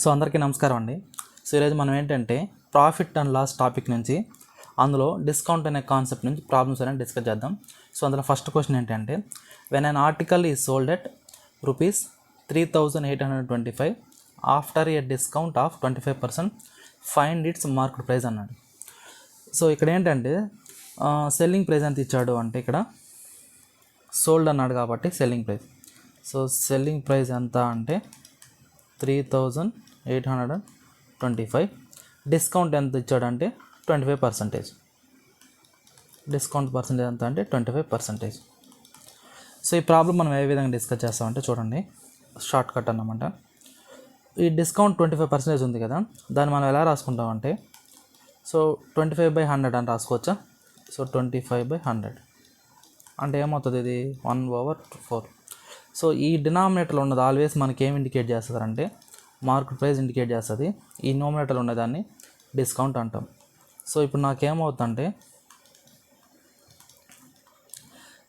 So అందరికీ నమస్కారం అండి. సో ఈరోజు మనం ఏంటంటే ప్రాఫిట్ అండ్ లాస్ టాపిక్ నుంచి అందులో డిస్కౌంట్ అనే కాన్సెప్ట్ నుంచి ప్రాబ్లమ్స్ అనేది డిస్కస్ చేద్దాం. సో అందులో ఫస్ట్ క్వశ్చన్ ఏంటంటే when an article is sold at rupees 3,825 after A discount of 25% find its market price అన్నాడు. సో ఇక్కడ ఏంటంటే సెల్లింగ్ ప్రైస్ ఎంత ఇచ్చాడు అంటే ఇక్కడ సోల్డ్ అన్నాడు కాబట్టి selling price. So selling price ఎంత అంటే 3,825. డిస్కౌంట్ ఎంత ఇచ్చాడంటే 25%. డిస్కౌంట్ పర్సంటేజ్ ఎంత అంటే 25%. సో ఈ ప్రాబ్లం మనం ఏ విధంగా డిస్కస్ చేస్తామంటే చూడండి, షార్ట్ కట్ అన్నమాట. ఈ డిస్కౌంట్ 25% ఉంది కదా, దాన్ని మనం ఎలా రాసుకుంటామంటే సో 25/100 అని రాసుకోవచ్చా. సో 25/100 అంటే ఏమవుతుంది, ఇది 1/4. సో ఈ డినామినేటర్లో ఉన్నది ఆల్వేస్ మనకి ఏం ఇండికేట్ చేస్తుందంటే మార్కెట్ ప్రైస్ ఇండికేట్ చేస్తుంది. ఈ నోమినేటర్లో ఉన్నదాన్ని డిస్కౌంట్ అంటాం. సో ఇప్పుడు నాకేమవుతుందంటే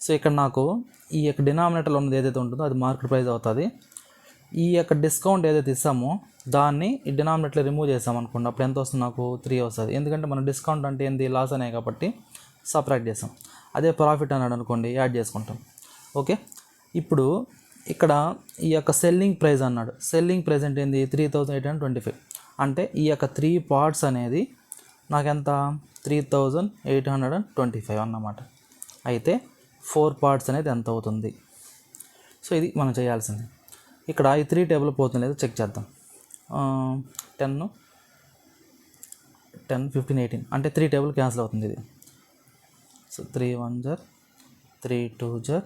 సో ఇక్కడ నాకు ఈ యొక్క డినామినేటర్లో ఉన్నది ఏదైతే ఉంటుందో అది మార్కెట్ ప్రైస్ అవుతుంది. ఈ యొక్క డిస్కౌంట్ ఏదైతే ఇస్తామో దాన్ని ఈ డినామినేటర్ రిమూవ్ చేసామనుకోండి, అప్పుడు ఎంత వస్తుంది, నాకు 3 వస్తుంది. ఎందుకంటే మనం డిస్కౌంట్ అంటే ఏంది, లాస్ అనే కాబట్టి సపరేట్ చేస్తాం. అదే ప్రాఫిట్ అన్నాడు అనుకోండి, యాడ్ చేసుకుంటాం. ఓకే, ఇప్పుడు ఇక్కడ ఈ యొక్క సెల్లింగ్ ప్రైస్ అన్నాడు. సెల్లింగ్ ప్రైస్ అంటే ఏంది, 3,825. అంటే ఈ యొక్క 3 పార్ట్స్ అనేది నాకెంత 3,825 అన్నమాట. అయితే 4 పార్ట్స్ అనేది ఎంత అవుతుంది. సో ఇది మనం చేయాల్సింది. ఇక్కడ ఈ 3 టేబుల్ పోతుంది లేదో చెక్ చేద్దాం. 10, 15, 18 అంటే 3 టేబుల్ క్యాన్సిల్ అవుతుంది ఇది. సో 3 1 జర్, 3 2 జర్,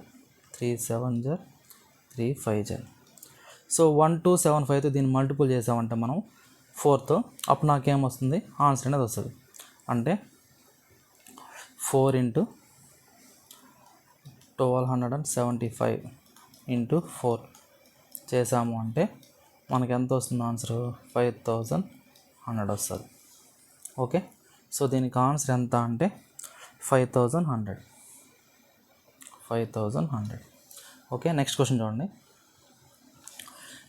3 7 జర్, 3 5 జర్. సో 1275తో దీన్ని మల్టిపుల్ చేసామంటే మనం 4తో, అప్పుడు నాకేమొస్తుంది, ఆన్సర్ అనేది వస్తుంది. అంటే 4 × 1275 × 4 చేసాము అంటే మనకి ఎంత వస్తుంది ఆన్సర్, 5,100 వస్తుంది. ఓకే, సో దీనికి ఆన్సర్ ఎంత అంటే 5,100. ఓకే, నెక్స్ట్ క్వశ్చన్ చూడండి.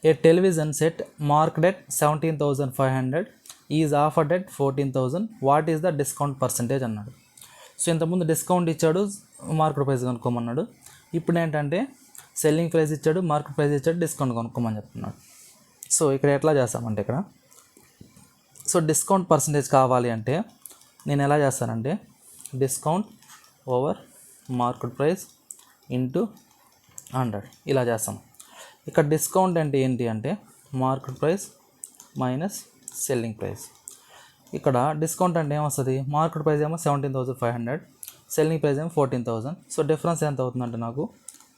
A television set marked at 17,500 is offered at 14,000. What is the discount percentage అన్నాడు. సో ఇంతకుముందు డిస్కౌంట్ ఇచ్చాడు, మార్కెట్ ప్రైస్ కనుక్కోమన్నాడు. ఇప్పుడు ఏంటంటే సెల్లింగ్ ప్రైస్ ఇచ్చాడు, మార్కెట్ ప్రైస్ ఇచ్చాడు, డిస్కౌంట్ కొనుక్కోమని చెప్తున్నాడు. సో ఇక్కడ ఎట్లా చేస్తామంటే ఇక్కడ సో డిస్కౌంట్ పర్సంటేజ్ కావాలి అంటే నేను ఎలా చేస్తానంటే discount over market price into 100 ఇలా చేస్తాం. ఇక్కడ డిస్కౌంట్ అంటే ఏంటి అంటే market price minus selling price. ఇక్కడ డిస్కౌంట్ అంటే ఏమొస్తుంది, మార్కెట్ ప్రైస్ ఏమో 17,500, సెల్లింగ్ ప్రైస్ ఏమో 14,000. సో డిఫరెన్స్ ఎంత అవుతుందంటే నాకు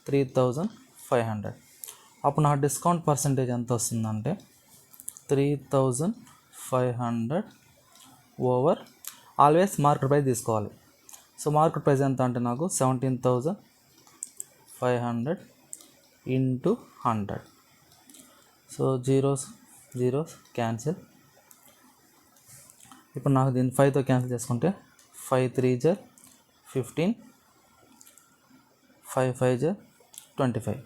3,500. అప్పుడు నా డిస్కౌంట్ పర్సంటేజ్ ఎంత వస్తుందంటే 3,500 ఓవర్ ఆల్వేస్ మార్కెట్ ప్రైస్ తీసుకోవాలి. సో మార్కెట్ ప్రైస్ ఎంత అంటే నాకు 17,500 ఇంటూ 100. So zeros cancel. ఇప్పుడు నాకు దీన్ని 5తో క్యాన్సిల్ చేసుకుంటే 5 3 జర్ 15, 5 5 జర్ 25,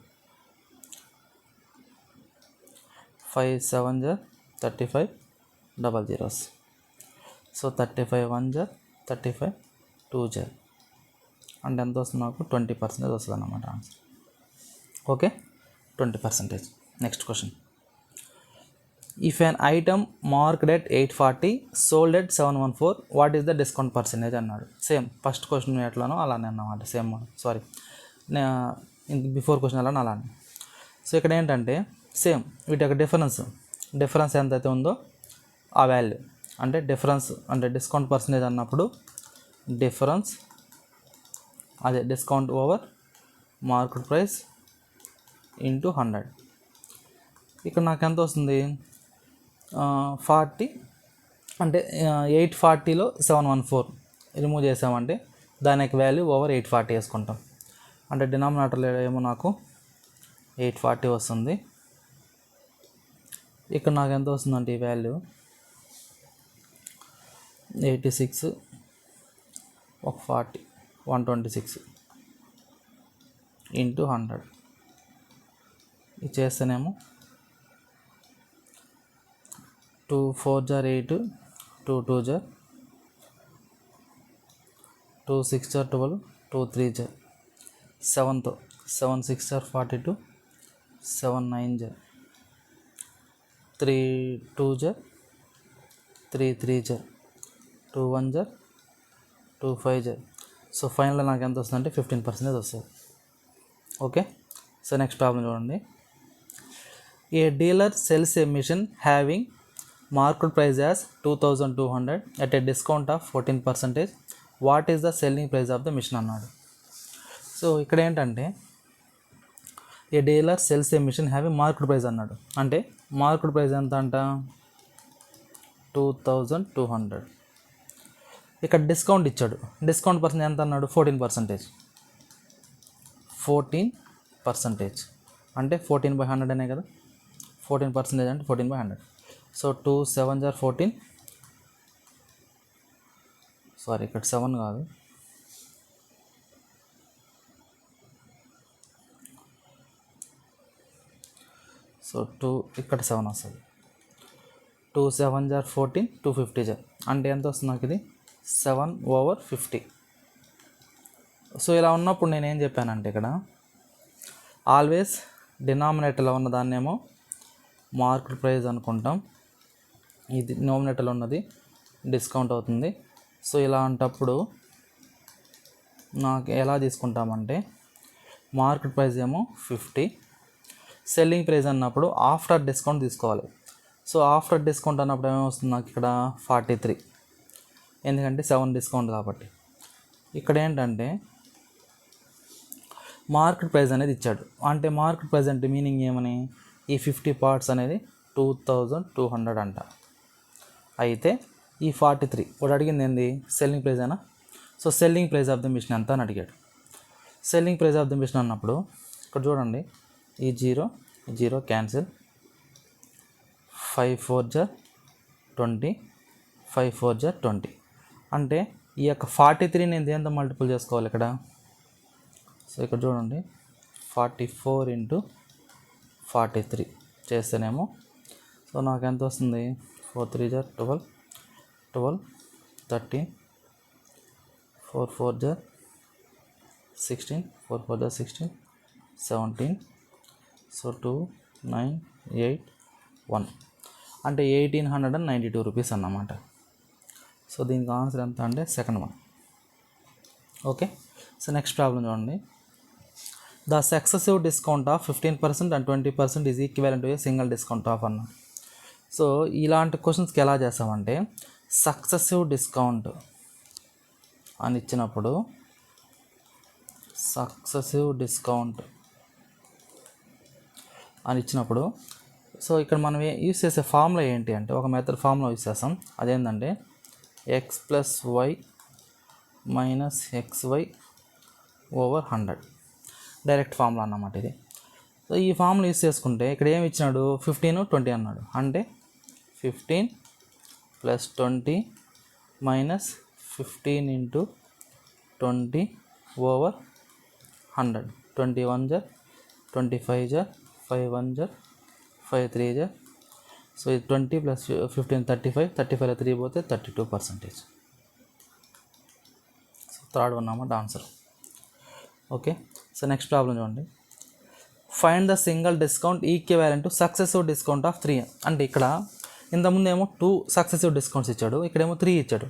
5 7 జర్ 35, డబల్ జీరోస్. సో 35 1 జర్ 35, 2 జర్ అంటే ఎంత వస్తుంది నాకు 20% వస్తుంది అన్నమాట answer. Okay, 20%. Next question. If an item marked at 840 sold at 714 what is the discount percentage అన్నాడు. సేమ్ ఫస్ట్ క్వశ్చన్ ఎట్లానో అలానే అన్నమాట, సేమ్ బిఫోర్ క్వశ్చన్ అలానే అలానే. సో ఇక్కడ ఏంటంటే సేమ్ వీటి యొక్క డిఫరెన్స్ ఎంతైతే ఉందో ఆ వాల్యూ అంటే డిఫరెన్స్ అంటే డిస్కౌంట్ పర్సంటేజ్ అన్నప్పుడు డిఫరెన్స్ అదే discount over market price into 100. ఇక్కడ నాకు ఎంత వస్తుంది 40 అంటే 840లో 714 రిమూవ్ చేసామంటే దాని యొక్క వాల్యూ ఓవర్ 840 వేసుకుంటాం. అంటే డినామినేటర్లో ఏమో నాకు 840 వస్తుంది. ఇక్కడ నాకు ఎంత వస్తుందంటే ఈ వాల్యూ 86, 40, 126 ఇంటూ 100 ఇది చేస్తేనేమో 2 4 jar 8, 2 2 jar, 2 6 jar 12, 2 3 jar 7 తో 7 6 jar 42, 7 9 jar 3 2 jar, 3 3 jar 2 1 jar, 2 5 jar. So final నాకు ఎంత వస్తుందంటే 15% వస్తుంది. ఓకే, సో నెక్స్ట్ ప్రాబ్లం చూడండి. A dealer sells a machine having market price as 2200 at a discount of 14%. What is the selling price of the machine అన్నాడు. So ఇక్కడ ఏంటంటే a dealer sells a machine having market price అన్నాడు. అంటే market price ఎంత అంట 2200. ఇక్కడ discount ఇచ్చాడు. Discount percent ఎంత అన్నాడు 14%. 14% అంటే 14/100 అనే కదా. 14% అంటే 14/100. సో 2 7 jar 14, సారీ ఇక్కడ 7 కాదు, సో 2 ఇక్కడ 7 వస్తుంది. 2 7 jar 14, 250 jar అంటే ఎంత వస్తుంది నాకు ఇది 7/50. సో ఇలా ఉన్నప్పుడు నేను ఏం చెప్పానంటే ఇక్కడ ఆల్వేస్ డినామినేటర్లో ఉన్న దాన్నేమో మార్కెట్ ప్రైస్ అనుకుంటాం, ఇది డినామినేటర్లో ఉన్నది డిస్కౌంట్ అవుతుంది. సో ఇలా అంటప్పుడు నాకు ఎలా తీసుకుంటామంటే మార్కెట్ ప్రైస్ ఏమో 50, సెల్లింగ్ ప్రైస్ అన్నప్పుడు ఆఫ్టర్ డిస్కౌంట్ తీసుకోవాలి. సో ఆఫ్టర్ డిస్కౌంట్ అన్నప్పుడు ఏమొస్తుంది నాకు ఇక్కడ 43, ఎందుకంటే 7 డిస్కౌంట్ కాబట్టి. ఇక్కడ ఏంటంటే మార్కెట్ ప్రైస్ అనేది ఇచ్చాడు. అంటే మార్కెట్ ప్రైస్ అంటే మీనింగ్ ఏమని, ఈ 50 పార్ట్స్ అనేది 2200 అంట. అయితే ఈ 43 వాడు అడిగింది ఏంది సెల్లింగ్ ప్రైస్ అయినా. So selling price of the machine ఎంత అని అడిగాడు. Selling price of the machine అన్నప్పుడు ఇక్కడ చూడండి, ఈ 0 క్యాన్సిల్, 5 4 jar 20, 5 4 jar 20. అంటే ఈ యొక్క 43 నేను దేంతో మల్టిపుల్ చేసుకోవాలి ఇక్కడ. సో ఇక్కడ చూడండి 44 × 43 చేస్తేనేమో సో నాకు ఎంత వస్తుంది 4 3 jar 12, 13, 4 4 jar 16, 4 4 jar 16, 17, సో 2 9 8 1 అంటే 1892 రూపీస్ అన్నమాట. సో దీనికి ఆన్సర్ ఎంత అంటే second one. Okay, so next problem చూడండి. The successive discount of 15% and 20% is equivalent to a single discount of అన్న. సో ఇలాంటి క్వశ్చన్స్కి ఎలా చేస్తామంటే సక్సెసివ్ డిస్కౌంట్ అని ఇచ్చినప్పుడు సో ఇక్కడ మనం యూస్ చేసే ఫార్ములా ఏంటి అంటే ఒక మెథడ్ ఫార్ములా యూస్ చేస్తాం. అదేంటంటే x + y - xy/100 direct formula అన్నమాట ఇది. సో ఈ ఫార్ములా యూస్ చేసుకుంటే ఇక్కడ ఏమి ఇచ్చినాడు 15 20 అన్నాడు. అంటే 15 + 20 - 15 × 20/100. 21 jar 25 jar 5 1 jar 5 3 jar. So ఇది 20 + 15 35లో 3 పోతే 32%. సో థర్డ్ వన్ అన్నమాట answer. Okay, so next problem చూడండి. Find the single discount equivalent to successive discount of 3. అంటే ఇక్కడ ఇంతకుముందు ఏమో 2 సక్సెసివ్ డిస్కౌంట్స్ ఇచ్చాడు, ఇక్కడేమో 3 ఇచ్చాడు.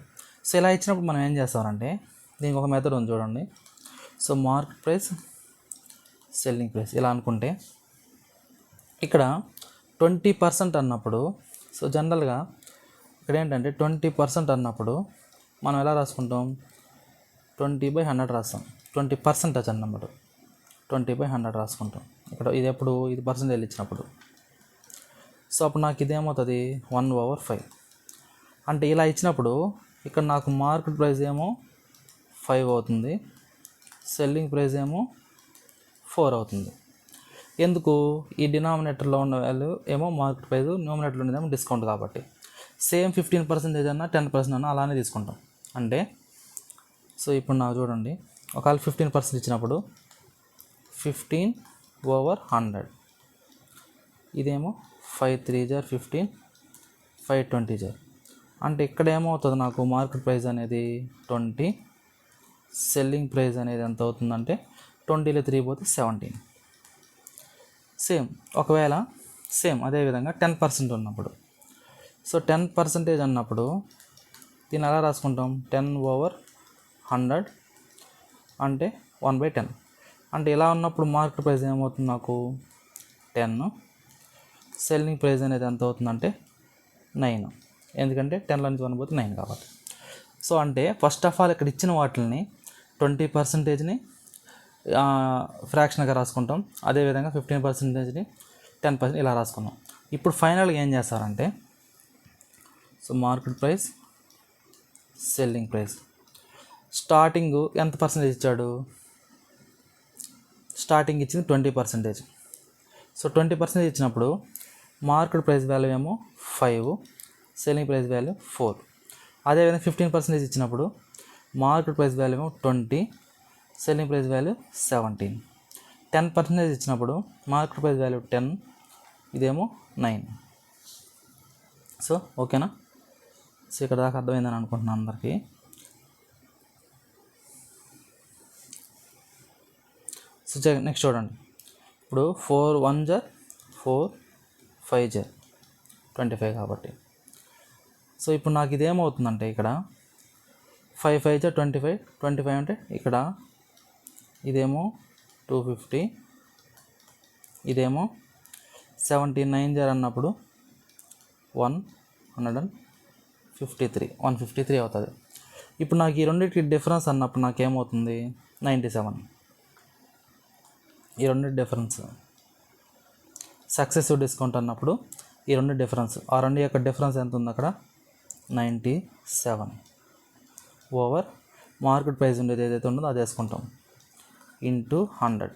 సో ఇలా ఇచ్చినప్పుడు మనం ఏం చేస్తామంటే దీనికి ఒక మెథడ్ ఉంది చూడండి. So market price selling price ఇలా అనుకుంటే ఇక్కడ 20% అన్నప్పుడు సో జనరల్గా ఇక్కడ ఏంటంటే 20% అన్నప్పుడు మనం ఎలా రాసుకుంటాం 20/100 రాస్తాం. 20% అన్నమాట 20/100 రాసుకుంటాం. ఇక్కడ ఇది ఎప్పుడు ఇది పర్సెంటేజ్ ఇచ్చినప్పుడు. సో అప్పుడు నాకు ఇదేమవుతుంది 1/5. అంటే ఇలా ఇచ్చినప్పుడు ఇక్కడ నాకు మార్కెట్ ప్రైస్ ఏమో 5 అవుతుంది, సెల్లింగ్ ప్రైస్ ఏమో 4 అవుతుంది. ఎందుకు ఈ డినామినేటర్లో ఉన్న వాల్యూ ఏమో మార్కెట్ ప్రైస్, న్యూమినేటర్లో ఉండేదేమో డిస్కౌంట్ కాబట్టి సేమ్ 15% అన్నా 10% అన్నా అలానే తీసుకుంటాం. అంటే సో ఇప్పుడు నాకు చూడండి ఒకవేళ 15% ఇచ్చినప్పుడు 15/100 ఇదేమో 5 3 jar 15, 520 అంటే ఇక్కడ ఏమవుతుంది నాకు మార్కెట్ ప్రైస్ అనేది 20, సెల్లింగ్ ప్రైస్ అనేది ఎంత అవుతుందంటే 20లో 3 పోతే 17. సేమ్ ఒకవేళ సేమ్ అదేవిధంగా 10% ఉన్నప్పుడు, సో 10% అన్నప్పుడు దీన్ని ఎలా రాసుకుంటాం, 10/100 అంటే 1/10. అంటే ఇలా ఉన్నప్పుడు మార్కెట్ ప్రైస్ ఏమవుతుంది నాకు 10, సెల్లింగ్ ప్రైస్ అనేది ఎంత అవుతుందంటే 9, ఎందుకంటే 10లో నుంచి 1 పోతే 9 కాబట్టి. సో అంటే ఫస్ట్ ఆఫ్ ఆల్ ఇక్కడ ఇచ్చిన వాటిని 20%ని ఫ్రాక్షన్గా రాసుకుంటాం, అదేవిధంగా 15%ని 10% ఇలా రాసుకున్నాం. ఇప్పుడు ఫైనల్గా ఏం చేస్తారంటే, so market price, selling price, starting ఎంత పర్సెంటేజ్ ఇచ్చాడు, స్టార్టింగ్ ఇచ్చింది 20%. సో 20% ఇచ్చినప్పుడు మార్కెట్ ప్రైస్ వాల్యూ ఏమో 5, సెల్లింగ్ ప్రైస్ వాల్యూ 4. అదేవిధంగా 15% ఇచ్చినప్పుడు మార్కెట్ ప్రైస్ వాల్యూ ఏమో 20, సెల్లింగ్ ప్రైస్ వాల్యూ 17. 10% ఇచ్చినప్పుడు మార్కెట్ ప్రైస్ వాల్యూ 10, ఇదేమో 9. సో ఓకేనా. సో ఇక్కడ దాకా అర్థమైందని అనుకుంటున్నాను అందరికీ. సో నెక్స్ట్ చూడండి, ఇప్పుడు 4 1 4, 5 25 కాబట్టి. సో ఇప్పుడు నాకు ఇదేమవుతుందంటే ఇక్కడ 5 5 25, 25 అంటే ఇక్కడ ఇదేమో 250, ఇదేమో 79 అన్నప్పుడు 153 అవుతుంది. ఇప్పుడు నాకు ఈ రెండింటికి డిఫరెన్స్ అన్నప్పుడు నాకు ఏమవుతుంది 97. ఈ రెండు డిఫరెన్స్ సక్సెసివ్ డిస్కౌంట్ అన్నప్పుడు ఈ రెండు డిఫరెన్స్, ఆ రెండు యొక్క డిఫరెన్స్ ఎంత ఉంది అక్కడ 97 ఓవర్ మార్కెట్ ప్రైస్ ఉండేది ఏదైతే ఉంటుందో అది వేసుకుంటాం ఇంటూ 100.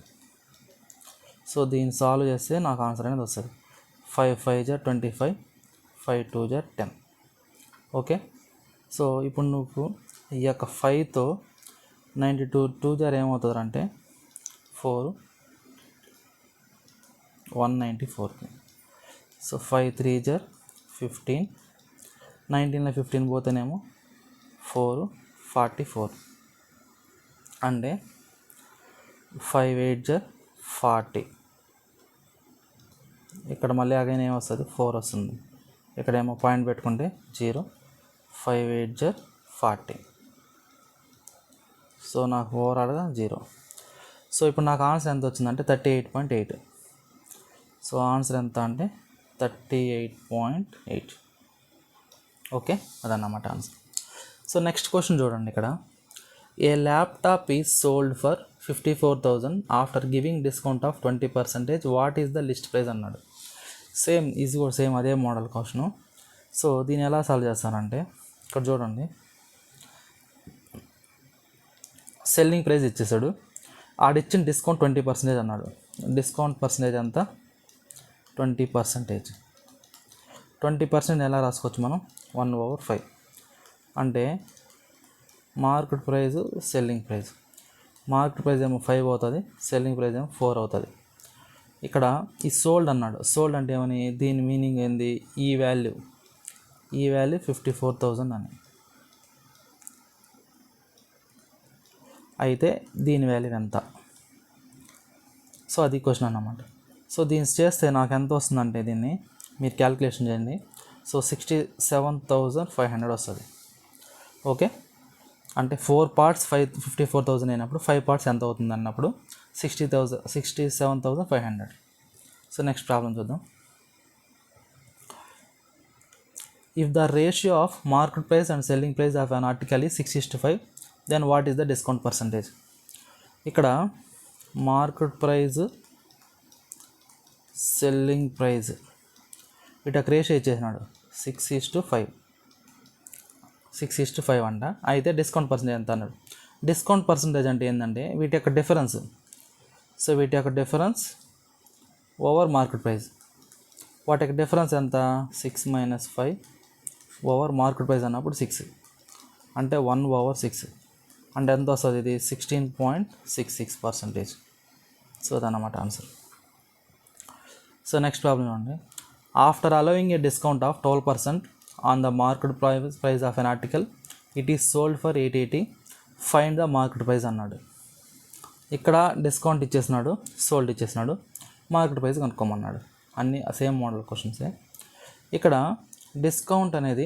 సో దీన్ని సాల్వ్ చేస్తే నాకు ఆన్సర్ అనేది వస్తుంది 5 5 25, 5 2 10. ఓకే. సో ఇప్పుడు నువ్వు ఈ యొక్క 5తో 92 2 ఏమవుతుంది అంటే 4, 194. సో 5 3 15, 19లో 15 పోతేనేమో 4 44, అంటే 5 8 40. ఇక్కడ మళ్ళీ అగైన్ ఏమొస్తుంది 4 వస్తుంది, ఇక్కడేమో పాయింట్ పెట్టుకుంటే 0, 5 8 40. సో నాకు ఓవరాల్గా 0. సో ఇప్పుడు నాకు ఆన్సర్ ఎంత వచ్చిందంటే 38.8. సో ఆన్సర్ ఎంత అంటే 38.8. ఓకే, అదన్నమాట ఆన్సర్. సో నెక్స్ట్ క్వశ్చన్ చూడండి, ఇక్కడ a laptop is sold for 54,000 after giving discount of 20%, what is the list price అన్నాడు. సేమ్ ఈజీ కూడా సేమ్ అదే మోడల్ క్వశ్చను. సో దీన్ని ఎలా సాల్వ్ చేస్తానంటే ఇక్కడ చూడండి, సెల్లింగ్ ప్రైస్ ఇచ్చేసాడు, ఆడిచ్చిన డిస్కౌంట్ 20% అన్నాడు. డిస్కౌంట్ పర్సంటేజ్ ఎంత 20%. 20% ఎలా రాసుకోవచ్చు మనం 1/5. అంటే market price, selling price, market price ఏమో 5 అవుతుంది, సెల్లింగ్ ప్రైస్ ఏమో 4 అవుతుంది. ఇక్కడ ఈ సోల్డ్ అన్నాడు, సోల్డ్ అంటే ఏమని, దీని మీనింగ్ ఏంది, ఈ వాల్యూ 54,000 అని, అయితే దీని వాల్యూ ఎంత. సో అది క్వశ్చన్ అన్నమాట. సో దీన్ని చేస్తే నాకు ఎంత వస్తుందంటే, దీన్ని మీరు క్యాలిక్యులేషన్ చేయండి. సో 67,500 వస్తుంది. ఓకే, అంటే 4 పార్ట్స్ 54,000 అయినప్పుడు 5 పార్ట్స్ ఎంత అవుతుంది అన్నప్పుడు 67,500. సో నెక్స్ట్ ప్రాబ్లం చూద్దాం. If the ratio of market price and selling price of an article is 6:5, then what is the discount percentage. ఇక్కడ మార్కెట్ ప్రైస్, సెల్లింగ్ ప్రైస్ వీటికి రేషియో ఇచ్చేసినాడు 6:5 అంట. అయితే డిస్కౌంట్ పర్సంటేజ్ ఎంత అన్నాడు. డిస్కౌంట్ పర్సంటేజ్ అంటే ఏంటంటే వీటి యొక్క డిఫరెన్స్. సో వీటి యొక్క డిఫరెన్స్ ఓవర్ మార్కెట్ ప్రైస్, వాటి యొక్క డిఫరెన్స్ ఎంత 6 - 5 ఓవర్ మార్కెట్ ప్రైస్ అన్నప్పుడు 6, అంటే 1/6, అంటే ఎంత వస్తుంది, ఇది 16.66%. సో అదన్నమాట ఆన్సర్. సో నెక్స్ట్ ప్రాబ్లం చూడండి, after allowing A discount of 12%, on the market price of N article it is sold for 880, find the market price అన్నాడు. ఇక్కడ డిస్కౌంట్ ఇచ్చేసినాడు, సోల్డ్ ఇచ్చేసినాడు, మార్కెట్ ప్రైస్ కనుక్కోమన్నాడు. అన్ని సేమ్ మోడల్ క్వశ్చన్సే. ఇక్కడ discount అనేది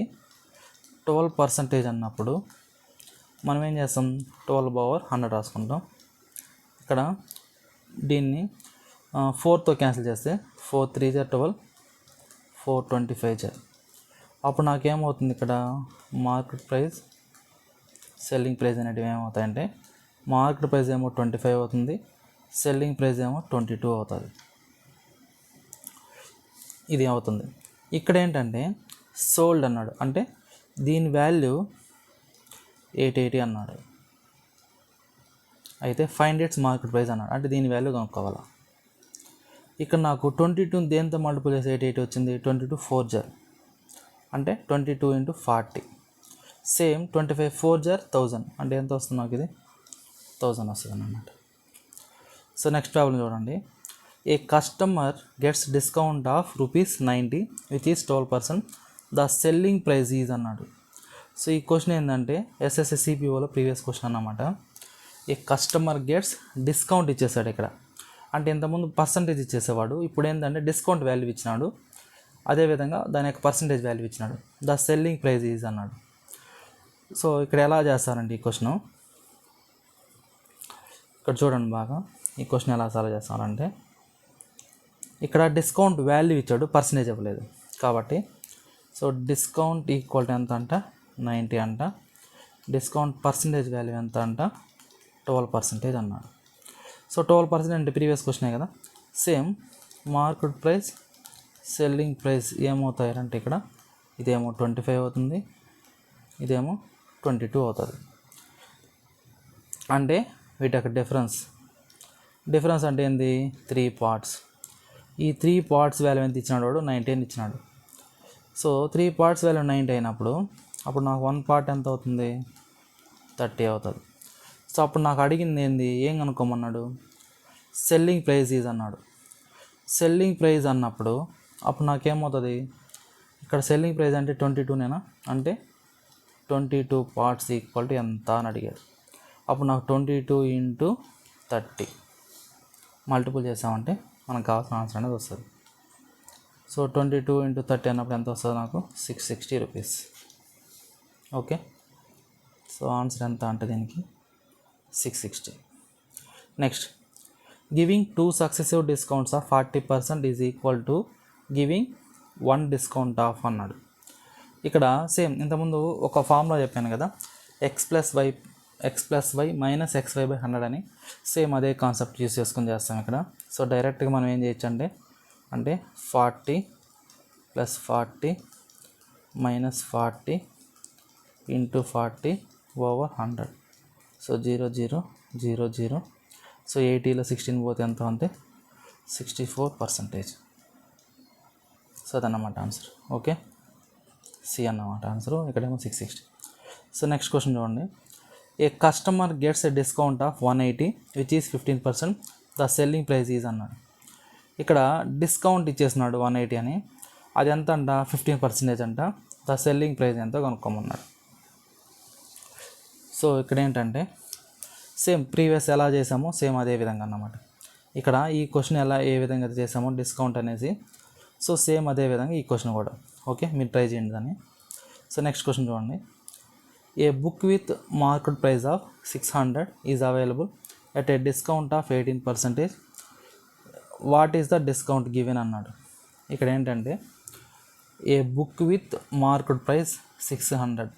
12% అన్నప్పుడు మనం ఏం చేస్తాం, 12/100 రాసుకుంటాం. ఇక్కడ దీన్ని 4తో క్యాన్సిల్ చేస్తే 4 3 = 12, 4 25. అప్పుడు నాకేమవుతుంది, ఇక్కడ మార్కెట్ ప్రైస్ సెల్లింగ్ ప్రైస్ అనేటివి ఏమవుతాయంటే, మార్కెట్ ప్రైస్ ఏమో 25 అవుతుంది, సెల్లింగ్ ప్రైస్ ఏమో 22 అవుతుంది. ఇది అవుతుంది. ఇక్కడ ఏంటంటే సోల్డ్ అన్నాడు, అంటే దీని వాల్యూ 880 అన్నాడు. అయితే ఫైండ్ ఇట్స్ మార్కెట్ ప్రైస్ అన్నాడు, అంటే దీని వాల్యూ కనుక్కోవాలా. ఇక్కడ నాకు 22 దేంతో మల్టిపుల్ చేసి 880 వచ్చింది, 22 4 జర్ అంటే 22 × 40. సేమ్ 25 4 జర్ 1000 అంటే ఎంత వస్తుంది నాకు, ఇది 1000 వస్తుంది అన్నమాట. సో నెక్స్ట్ ప్రాబ్లం చూడండి. A customer gets discount of ₹90 which is 12%, the selling price is అన్నాడు. సో ఈ క్వశ్చన్ ఏంటంటే ఎస్ఎస్సి సిపిఓలో ప్రీవియస్ క్వశ్చన్ అన్నమాట. ఏ కస్టమర్ గెట్స్ డిస్కౌంట్ ఇచ్చేసాడు ఇక్కడ, అంటే ఇంతకుముందు పర్సంటేజ్ ఇచ్చేసేవాడు, ఇప్పుడు ఏంటంటే డిస్కౌంట్ వాల్యూ ఇచ్చినాడు, అదేవిధంగా దాని యొక్క పర్సంటేజ్ వాల్యూ ఇచ్చినాడు. ద సెల్లింగ్ ప్రైస్ ఈజ్ అన్నాడు. సో ఇక్కడ ఎలా చేస్తారండి ఈ క్వశ్చన్, ఇక్కడ చూడండి బాగా. ఈ క్వశ్చన్ ఎలా సాల్వ్ చేస్తారంటే, ఇక్కడ డిస్కౌంట్ వాల్యూ ఇచ్చాడు, పర్సంటేజ్ ఇవ్వలేదు కాబట్టి, సో డిస్కౌంట్ ఈక్వల్ టు ఎంత అంట 90 అంట, డిస్కౌంట్ పర్సంటేజ్ వాల్యూ ఎంత అంట 12% అన్నాడు. సో 12% అంటే ప్రీవియస్ క్వశ్చనే కదా. Same market price selling price ఏమవుతాయంటే, ఇక్కడ ఇదేమో 25 అవుతుంది, ఇదేమో 22 అవుతుంది. అంటే వీటి యొక్క డిఫరెన్స్ అంటే ఏంది, 3 పార్ట్స్. ఈ 3 పార్ట్స్ వాల్యూ ఎంత ఇచ్చినాడు వాడు, 90 అని ఇచ్చినాడు. సో 3 పార్ట్స్ వాల్యూ 90 అయినప్పుడు అప్పుడు నాకు 1 పార్ట్ ఎంత అవుతుంది, 30 అవుతుంది. సో అప్పుడు నాకు అడిగింది ఏంది, ఏం కనుక్కోమన్నాడు, సెల్లింగ్ ప్రైస్ ఈజ్ అన్నాడు. సెల్లింగ్ ప్రైస్ అన్నప్పుడు అప్పుడు నాకేమవుతుంది, ఇక్కడ సెల్లింగ్ ప్రైస్ అంటే 22నేనా, అంటే 22 పార్ట్స్ ఈక్వల్ టు ఎంత అని అడిగాడు. అప్పుడు నాకు 22 × 30 మల్టిపుల్ చేసామంటే మనకు కావాల్సిన ఆన్సర్ అనేది వస్తుంది. సో 22 × 30 అన్నప్పుడు ఎంత వస్తుంది నాకు, 660 రూపీస్. ఓకే, సో ఆన్సర్ ఎంత అంటే దీనికి 660. Next, giving 2 successive discounts of 40% is equal to giving 1 discount of అన్నాడు. ఇక్కడ సేమ్ ఇంతకుముందు ఒక ఫార్ములా చెప్పాను కదా, x + y - xy/100 అని. సేమ్ అదే కాన్సెప్ట్ యూస్ చేసుకుని చేస్తాం ఇక్కడ. సో డైరెక్ట్గా మనం ఏం చేయొచ్చు అంటే 40 + 40 - 40 × 40/100. సో 0 0 0 0. సో 80లో 16 పోతే ఎంత అంటే 64%. సో అదన్నమాట ఆన్సర్. ఓకే, సి అన్నమాట ఆన్సరు. ఇక్కడేమో 660. సో నెక్స్ట్ క్వశ్చన్ చూడండి. A customer gets a discount of 180 which is 15%, the selling price is అన్నాడు. ఇక్కడ డిస్కౌంట్ ఇచ్చేసినాడు 180 అని, అది ఎంత అంట 15% అంట, ద సెల్లింగ్ ప్రైస్ ఎంతో కనుక్కోమన్నాడు. సో ఇక్కడ ఏంటంటే సేమ్ ప్రీవియస్ ఎలా చేసామో సేమ్ అదే విధంగా అన్నమాట. ఇక్కడ ఈ క్వశ్చన్ ఏ విధంగా చేసామో డిస్కౌంట్ అనేసి, సో సేమ్ అదే విధంగా ఈ క్వశ్చన్ కూడా. ఓకే, మీరు ట్రై చేయండి దాన్ని. సో నెక్స్ట్ క్వశ్చన్ చూడండి. A book with market price of 600 is available at a discount of 18%, what is the discount given అన్నాడు. ఇక్కడ ఏంటంటే a book with market price 600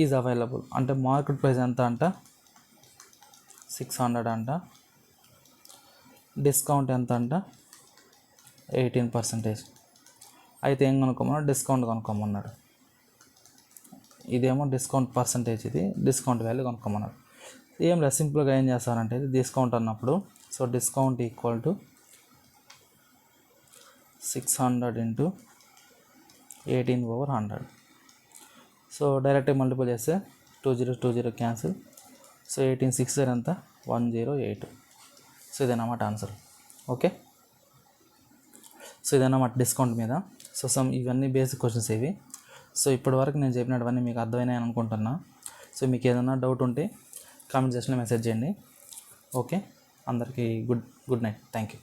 is available అంటే మార్కెట్ ప్రైస్ ఎంత అంట 600 అంట, డిస్కౌంట్ ఎంత అంట 18%. అయితే ఏం కనుక్కోమన్నాడు, డిస్కౌంట్ కనుక్కోమన్నాడు. ఇదేమో డిస్కౌంట్ పర్సంటేజ్, ఇది డిస్కౌంట్ వాల్యూ కనుక్కోమన్నాడు. ఏం లేదు, సింపుల్గా ఏం చేస్తారంటే ఇది డిస్కౌంట్ అన్నప్పుడు, so discount equal to 600 × 18/100. So డైరెక్ట్గా మల్టిపుల్ చేస్తే 20 20 క్యాన్సిల్. సో 18 6 ఎంత 108. సో ఇదన్నమాట ఆన్సర్. ఓకే, సో ఇదన్నమాట డిస్కౌంట్ మీద. సో ఇవన్నీ బేసిక్ క్వశ్చన్స్ ఇవి. సో ఇప్పటి వరకు నేను చెప్పినటువన్నీ మీకు అర్థమైనాయి అనుకుంటున్నా. సో మీకు ఏదైనా డౌట్ ఉంటే కామెంట్ సెక్షన్లో మెసేజ్ చేయండి. ఓకే, అందరికీ గుడ్ నైట్. Thank you.